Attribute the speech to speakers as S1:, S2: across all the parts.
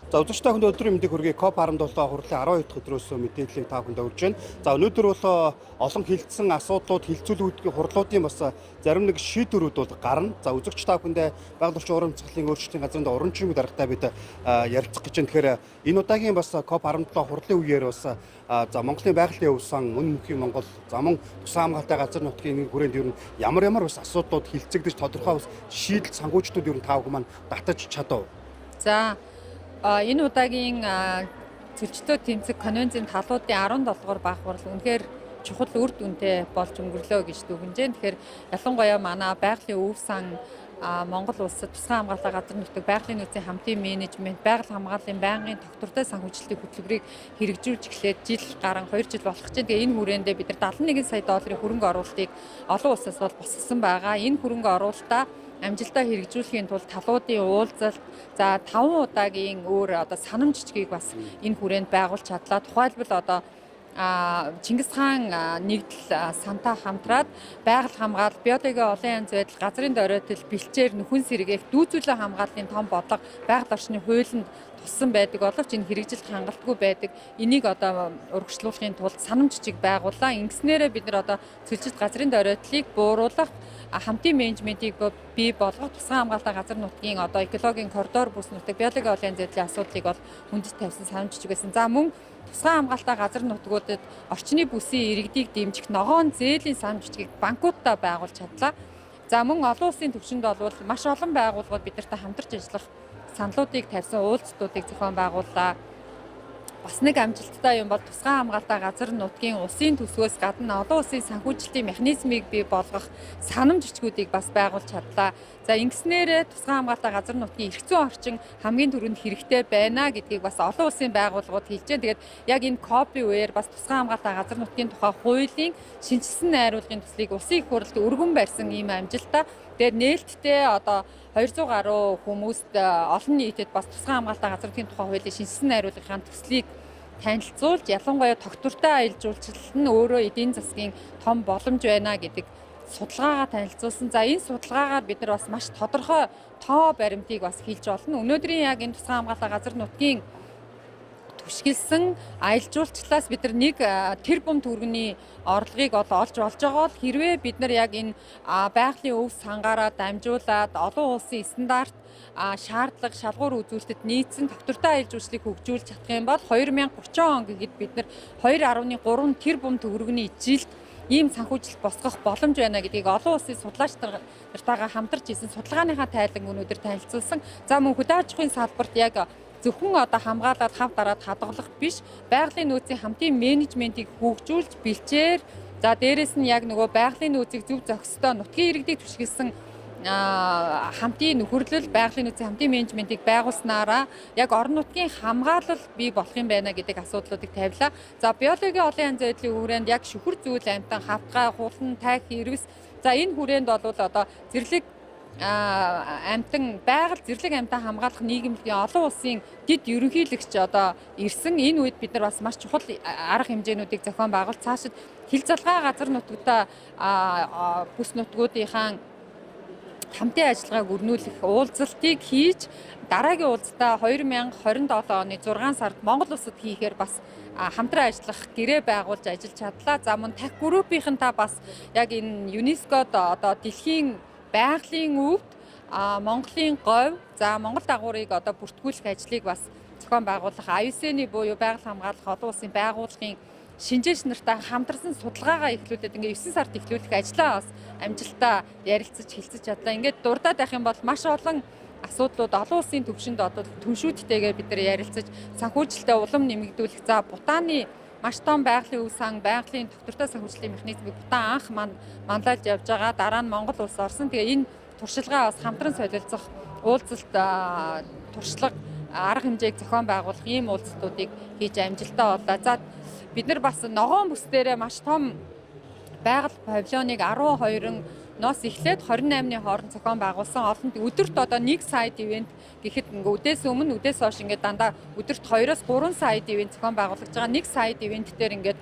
S1: За үзэгч та бүхэнд өдрийн мэндийг хүргэе. COP17 хурлын 12 дахь өдрөөс мэдээллийг та бүхэнд өгж байна. За өнөөдөр бол олон хилцсэн асуудлууд, хилцүүлгүүдийн хурлуудын бас зарим нэг шийдвэрүүд бол гарна. За үзэгч та бүхэндээ байгаль орчин уран зохиолын өөрчлөлтийн газрын уран чимэг даргатай бид ярилцах гэж байна. Тэгэхээр энэ удаагийн бас COP17 хурлын үеэр бас за Монголын байгалийн өв сан, Мөн мөнхийн Монгол, за мөн Тусгай хамгаалтай газар нутгийн хүрээнд ер нь ямар бас асуудлууд хилцэгдэж тодорхой бас шийдэл санхүүжилтүүд ер нь та бүхэн маань татаж чадав.
S2: За энэ удаагийн зөрчилдөө тэмцэх конвенцийн талуудын 17 дугаар багварл үнэхээр чухал үр дүнтэй болж өнгөрлөө гэж дүгнэж байна. Тэгэхээр ялангуяа манай байгалийн өв сан Монгол улсад тусгай хамгаалалтай газар нутаг байгалийн нөөцийн хамтын менежмент, байгаль хамгааллын байнгын тогтвортой санхүүжилтийн хөтөлбөрийг хэрэгжүүлж эхлээд жил гарan 2 жил болох чинь. Тэгээ энэ хүрээндээ бид нар 71 сая долларын хөрөнгө оруулалтыг олон улсаас бол босгосон байгаа. Энэ хөрөнгө оруулалтаа амжилтаа хэрэгжүүлэхийн тулд талуудын уулзалт, за 5 удаагийн өөр санамж жижигийг бас энэ хүрээнд байгуулж чадлаа. Тухайлбал Чингис хаан нэгдэл сантаа хамтраад байгаль хамгаалал, биологийн олон янз байдал, газрын доройтол, бэлчээр, нүхэн сэргээх, дүүцүүлэн хамгааллын том бодлого байгаль орчны хуулинд туссан байдаг боловч энэ хэрэгжилт хангалтгүй байдаг. Энийг урагшлуулахын тулд санамж жижиг байгууллаа. Ингэснээрээ бид нар цөлжилт газрын доройтлыг бууруулах, хамтын менежментийг бий болгох, тусгай хамгаалалтай газар нутгийн экологийн коридор бүс нутаг, биологийн олон янз байдлын асуудлыг хүндэт тавьсан санамж жижиг байсан. За мөн тусгай хамгаалалтай газар нутгуудад орчны бүсийн иргэдийг дэмжих ногоон зээлийн санамж жижиг банкуудаа байгуулж чадлаа. За мөн олон улсын түвшинд бол маш олон байгууллагууд бидэртэй хамтарч ажиллах саналуудыг тавьсан уулзалтуудыг зохион байгууллаа. Бас нэг амжилттай юм бол тусгай хамгаалалтай газар нутгийн улсын төсвөөс гадна олон улсын санхүүжилтийн механизмыг бий болгох санамж жижгүүдийг бас байгуулж чадлаа. За ингэснээрээ тусгай хамгаалалтай газар нутгийн эрх зүйн орчин хамгийн түрүүнд хэрэгтэй байна гэдгийг бас олон улсын байгууллагууд хэлж байна. Тэгээд яг энэ COP-ийн үеэр бас тусгай хамгаалалтай газар нутгийн тухай хуулийн шинжилсэн найруулгын төслийг улсын их хурлд өргөн барьсан ийм амжилттай. Тэгээд нээлттэй 200 гаруй хүмүүст олон нийтэд бас тусгай хамгаалалтай газар нутгийн тухай хуулийн шинжилсэн найруулгын төслийг танилцуулж, ялангуяа тогтвортой аялал жуулчлал нь өөрөө эдийн засгийн том боломж байна гэдэг судалгаагаа танилцуулсан. За энэ судалгаагаар бид нар бас маш тодорхой тоо баримтыг бас хэлж болно. Өнөөдрийн яг энэ тусгай хамгаалалтай газар нутгийн түшгэлсэн аялал жуулчлалаас бид нар нэг тэрбум төгрөгийн орлогыг олж болж байгаа бол хэрвээ бид нар яг энэ байгалийн өв сангаараа дамжуулаад олон улсын стандарт шаардлага шалгуур үзүүлэлтэд нийцсэн тогтвортой аялал жуулчлалыг хөгжүүлж чадах юм бол 2030 он гэхэд бид нар 2.3 тэрбум төгрөгийн жилд ийм санхүүжилт босгох боломж байна гэдгийг олон улсын судлаач нартайгаа хамтарч ийсэн судалгааныхаа тайлан өнөөдөр танилцуулсан. За мөн хөдөө аж ахуйн салбарт яг зөвхөн хамгаалаад хав дараад хадгалах биш, байгалийн нөөцийн хамтын менежментийг хөгжүүлж бэлчээр, за дээрэс нь яг нөгөө байгалийн нөөцийг зөв зохистой нутгийн иргэдийг түшгэлсэн хамтын нөхөрлөл, байгалийн нөөцийн хамтын менежментийг байгуулснараа яг орон нутгийн хамгаалал бий болох юм байна гэдэг асуудлуудыг тавилаа. За биологийн олон янз байдлын хүрээнд яг шүхэр зүйл амтан, хавтгай, хулан, тайх, ирвэс, за энэ хүрээнд бол зэрлэг амтан, байгаль зэрлэг амтан хамгаалах нийгэмлэгийн олон улсын дэд ерөнхийлөгч ирсэн. Энэ үед бид нар бас маш чухал арга хэмжээнүүдийг зохион байгуулж цаашид хил залгаа газар нутгуудаа бүс нутгуудынхаа хамтын ажиллагааг өрнүүлэх уулзалтыг хийж, дараагийн уулзалтаа 2027 оны 6 сард Монгол улсад хийхээр бас хамтран ажиллах гэрээ байгуулж ажиллаж чадлаа. За мөн ТАК группийнхэнтэй бас яг энэ ЮНЕСКОд дэлхийн байгалийн өвд Монголын говь, за Монгол дагуурыг бүртгүүлэх ажлыг бас зохион байгуулах IUCN буюу байгаль хамгаалах олон улсын байгууллагын шинжээч нартай хамтарсан судалгаагаа эхлүүлээд 9 сард эхлүүлэх ажлаа бас амжилттай ярилцаж хэлцэж чадлаа. Ингээд дурдаад байх юм бол маш олон асуудлууд олон улсын түвшинд түншүүдтэйгээ бид нар ярилцаж санхүүжилтээ улам нэмэгдүүлэх. За Бутаны маш том байгалийн өв сан, байгалийн тогтвортой санхүүжилтийн механизмыг Бутан анх манлайлж явж байгаа. Дараа нь Монгол улс орсон. Тэгээ энэ туршилгаа бас хамтран солилцох уулзалт, туршлага, арга хэмжээг зохион байгуулах ийм уулзалтуудыг хийж амжилттай боллоо. За бид нар бас ногоон бүс дээрээ маш том байгаль павильоныг 12-ноос эхлээд 28-ны хооронд зохион байгуулсан. Олонд өдөрт 1 сая ивент гэхэд үдээс өмнө, үдээс хойш дандаа өдөрт 2-3 сая ивент зохион байгуулж байгаа. 1 сая ивент дээр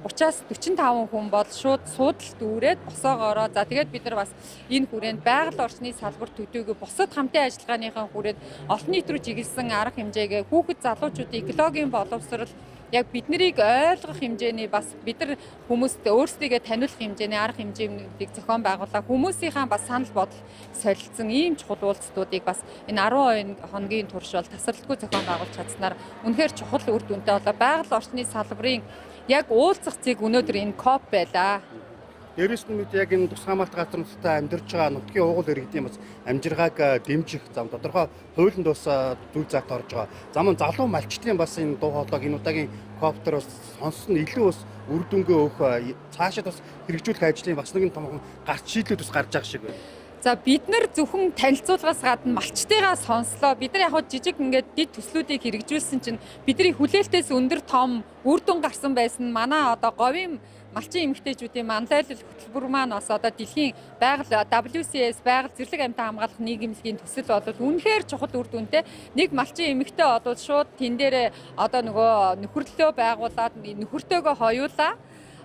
S2: 30-аас 45 хүн бол шууд суудалд дүүрээд босоогоороо. За тэгээд бид нар бас энэ хүрээнд байгаль орчны салбар төдийгүй бусад хамтын ажиллагааныхаа хүрээнд олон нийт рүү чиглэсэн арга хэмжээгээ хүүхэд залуучуудын экологийн боловсрол яг биднийг ойлгох хэмжээний бас бид нар хүмүүст өөрсдийгөө таниулах хэмжээний арга хэмжээнийг зохион байгуулах хүмүүсийнхаа бас санал бодол солилцсон ийм чухал уулзалтуудыг бас энэ 12 хоногийн турш бол тасралтгүй зохион байгуулж чадсанаар үнэхээр чухал үр дүнтэй болоо байгаль орчны салбарын яг уулзах цэг өнөөдөр энэ КОП байлаа.
S1: Дээрээс нь яг энэ тус хамгаалалт газар нутагт амьдарч байгаа нутгийн уугуул иргэдийн бас амжиргааг дэмжих зам тодорхой хуулинд бас зүйл заалт орж байгаа. За мөн залуу малчдын бас энэ дуу хоолойг энэ удаагийн коптер бас сонсон илүү бас үр дүнгээ өгөх цаашаа бас хэрэгжүүлэх ажлын бас нэгэн томхон гарч шийдлүүд бас гарч байгаа шиг байна.
S2: За бид нар зөвхөн танилцуулгаас гадна малчтайгаа сонслоо. Бид нар яг жижиг ингээд дид төслүүдийг хэрэгжүүлсэн чинь бидний хүлээлтээс өндөр том үр дүн гарсан байсан. Манай одоо говийн малчин эмэгтэйчүүдийн манлайлал хөтөлбөр маань бас одоо дэлхийн байгаль WCS байгаль зэрлэг амьтан хамгаалах нийгэмлэгийн төсөл бол үнэхээр чухал үр дүнтэй. Нэг малчин эмэгтэй одоо шууд тэн дээрээ одоо нөгөө нөхөрлөлөө байгуулад нөхөртөөгөө хоёулаа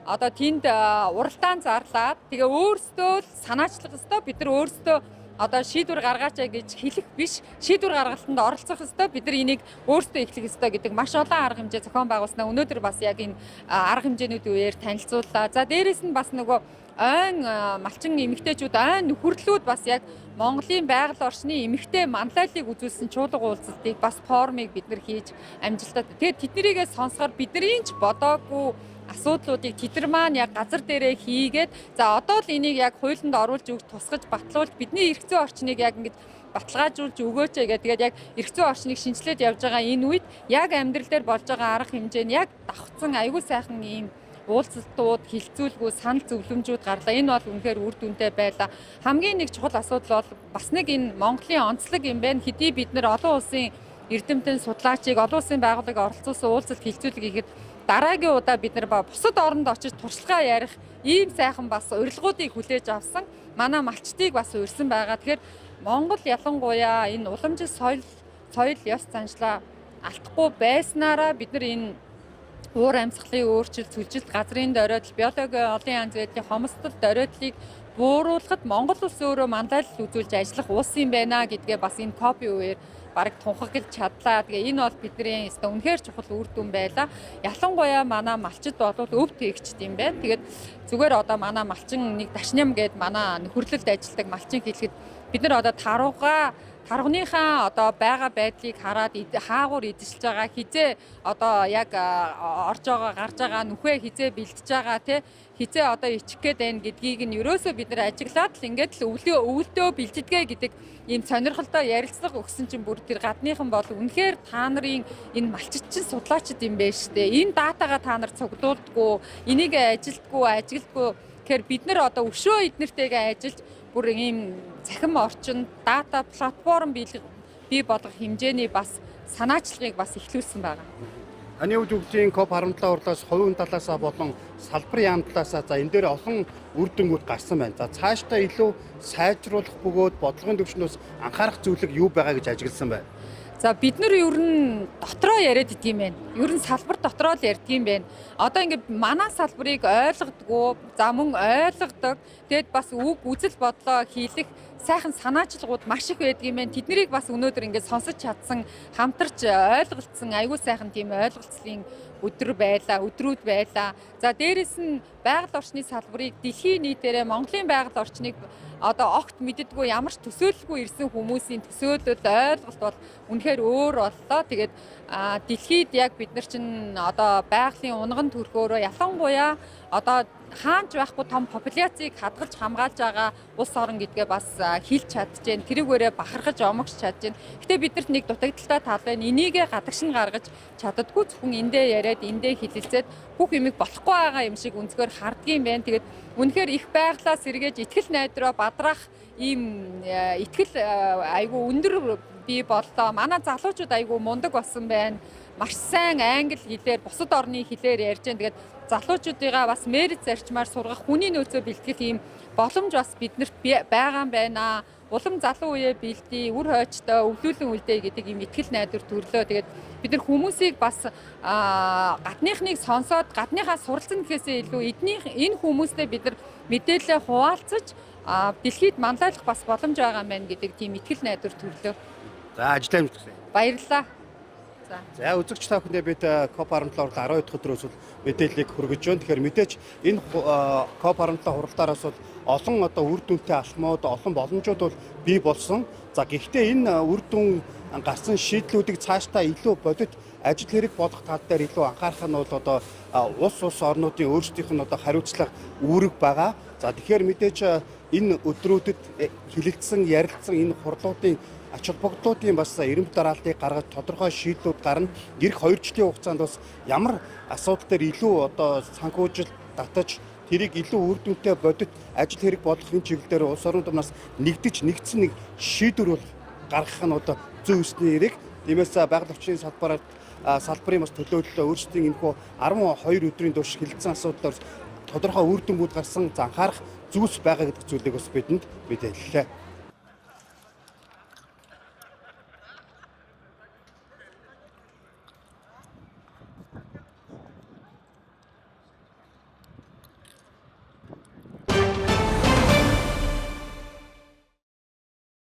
S2: одоо тэнд уралдаан зарлаад тэгээ өөрсдөө санаачлах ёстой. Бид нар өөрсдөө одоо шийдвэр гаргаач гэж хэлэх биш, шийдвэр гаргалтанд оролцох ёстой. Бид нар энийг өөрсдөө эхлэх ёстой гэдэг маш олон арга хэмжээ зохион байгуулснаа өнөөдөр бас яг энэ арга хэмжээнүүд үеэр танилцууллаа. За дээрэс нь бас нөгөө ойн малчин эмэгтэйчүүд ойн нөхөрлөлүүд бас яг Монголын байгаль орчны эмэгтэй манлайллыг үзүүлсэн чуулга уулзалтыг бас форумыг бид нар хийж амжилттай. Тэгээд тэднэрийгээ сонсохоор бидний ч бодоогүй асуудлуудыг тэд нар маань яг газар дээрээ хийгээд за одоо л энийг яг хуулинд оруулж өгч тусгаж батлуулж бидний эрх зүйн орчныг яг ингэж баталгаажуулж өгөөч гэдэг. Тэгээд яг эрх зүйн орчныг шинжилээд явж байгаа энэ үед яг амьдрал дээр болж байгаа арга хэмжээ нь яг давхцсан аюул сайхан ийм уулзалтууд, хилцүүлгүү, санал зөвлөмжүүд гарлаа. Энэ бол үнэхээр үр дүнтэй байлаа. Хамгийн нэг чухал асуудал бол бас нэг энэ Монголын онцлог юм байна. Хэдий бид нар олон улсын эрдэмтэн судлаачийг олон улсын байгууллагыг оролцуулсан уулзалт хилцүүлэг хийхэд дараагийн удаа бид нар бусад оронд очиж туршлагаа ярих ийм сайхан бас урилгуудыг хүлээж авсан. Манай малчдыг бас урьсан байгаа. Тэгэхээр Монгол ялангуяа энэ уламжил соёл ёс заншлаа алдахгүй байснараа бид нар энэ уур амьсгалын өөрчлөлт, сүлжилт, газрын дөрөөдөл, биологийн олон янз бүрийн хомсдол дөрөөдлийг бууруулахад Монгол улс өөрөө манлайлал үзүүлж ажиллах улс юм байна гэдгээ бас энэ копи үеэр бараг тунхаглаж чадлаа. Тэгээ энэ бол бидний үнэхээр чухал үр дүн байлаа. Ялангуяа манай малчид бол өв тээгчд юм байна. Тэгээд зүгээр одоо манай малчин нэг дашням гээд манай нөхөрлөлд ажилладаг малчин хэлэхэд бид нар одоо таргуныхаа одоо байгаа байдлыг хараад хаагуур эдэлж байгаа хизээ одоо яг орж байгаа гарч байгаа нүхээ хизээ бэлдэж байгаа тий хизээ одоо ичих гээд байна гэдгийг нь ерөөсөө бид нар ажиглаад л ингээд л өвөлдөө бэлддэгэ гэдэг ийм сонирхолтой ярилцлага өгсөн чинь бүр тэр гадныхан бол үнэхээр та нарын энэ малчидчин судлаачид юм байна штэ. Энэ датагаа та нар цуглуулдаггүй, энийг ажилтгүй. Тэгэхээр бид нар одоо өшөө эднэртэйгээ ажиллаж бүр ийм цахим орчинд дата платформ бий болгох хэмжээний бас санаачлагыг бас эхлүүлсэн байна.
S1: Таны хувьд үгдийн КОП 17 урлаас хувийн талаасаа болон салбарын яам талаасаа за энэ дээр олон үр дүнгууд гарсан байна. За цаашдаа илүү сайжруулах бөгөөд бодлогын түвшнөөс анхаарах зүйлэг юу байгаа гэж ажигласан байна.
S2: За бид нар ер нь дотроо яриад идэг юм байна. Ер нь салбар дотроо л ярьдаг юм байна. Одоо ингээд манай салбарыг ойлгодгоо, за мөн ойлгодог. Тэгэд бас үг үзэл бодлоо хийлэх сайхан санаачлагууд маш их байдаг юм байна. Тэднийг бас өнөөдөр ингээд сонсож чадсан, хамтарч ойлголцсон аюул сайхан тийм ойлголцлын өдрүүд байлаа. За дээрэс нь байгаль орчны салбарыг дэлхийн нийтээрээ Монголын байгаль орчныг одоо огт мэддэггүй ямар ч төсөөлөлгүй ирсэн хүмүүсийн төсөөлөл ойлголт бол үнэхээр өөр боллоо. Тэгээд дэлхийд яг бид нар чинь одоо байгалийн унган төрхөөрөө ялангуяа одоо хаанч байхгүй том популяцийг хадгалж хамгаалж байгаа улс орн гэдгээ бас хэлж чадчихээн. Тэрүүгээрээ бахархаж омогч чадчихээн. Гэтэ бидэрт нэг дутагдaltaй тал байна. Энийгээ гадагш нь гаргаж чаддаггүй зөвхөн эндээ яриад эндээ хилэлцээд бүх юмыг болохгүй байгаа юм шиг өнцгөр хардгийм байна. Тэгээд үнэхээр их байглаас сэргээж итгэл найдраа бадрах ийм итгэл айгүй өндөр бий боллоо. Манай залуучууд айгүй мундаг болсон байна. Маш сайн англи хэлээр, бусад орны хэлээр ярьж байна. Тэгээд залуучуудыгаа бас мэрит зарчмаар сургах, хүний нөөцөө бэлтгэх ийм боломж бас биднэрт байгаа юм байна. улам залуу үеэ бэлдээ, үр хойчтой өвлүүлэн үлдээ гэдэг ийм итгэл найдвар төрлөө. Тэгээд бид нар хүмүүсийг бас гадныхныг сонсоод гадныхаа суралцсан гэхээсээ илүү энэ хүмүүстэй бид нар мэдээлэлээ хуваалцаж дэлхийд манлайлах бас боломж байгаа мэн гэдэг тийм итгэл найдвар төрлөө.
S1: За ажил амжилт хүсье.
S2: Баярлалаа.
S1: За үзэгч та бүхэндээ бид COP17 12 дахь өдрөөс мэдээллийг хүргэж байна. Тэгэхээр мэдээж энэ COP17 хуралдаараас бол олон одоо үр дүнтэй алхмууд, олон боломжууд бол бий болсон. За гэхдээ энэ үр дүн гарсан шийдлүүдийг цаашдаа илүү бодит ажил хэрэг болох тал дээр илүү анхаарах нь бол одоо улс орнуудын өөрсдийнх нь одоо хариуцлага үүрэг байгаа. За тэгэхээр мэдээж энэ өдрүүдэд хилэгдсэн, ярилцсан энэ хурлуудын ач холбогдлуудын бас эрэм дараалтыг гаргаж тодорхой шийдлүүд гарна. Ирэх 2 жилийн хугацаанд бас ямар асуудал дээр илүү одоо санхүүжил татаж тэрийг илүү үр дүнтэй бодит ажил хэрэг болгохын чиглэлээр улс орнууд нас нэгдэж нэгдсэн нэг шийдвэр бол гаргах нь одоо зөв өсний хэрэг. Тиймээс байгаль орчны салбарын бас төлөөлөлөө өөрсдийн энэхүү 12 өдрийн турш хилцсэн асуудлаар тодорхой үр дүнгууд гарсан анхаарах зүйлс байгаа гэдэг зүйлийг бас бидэнд мэдээллээ.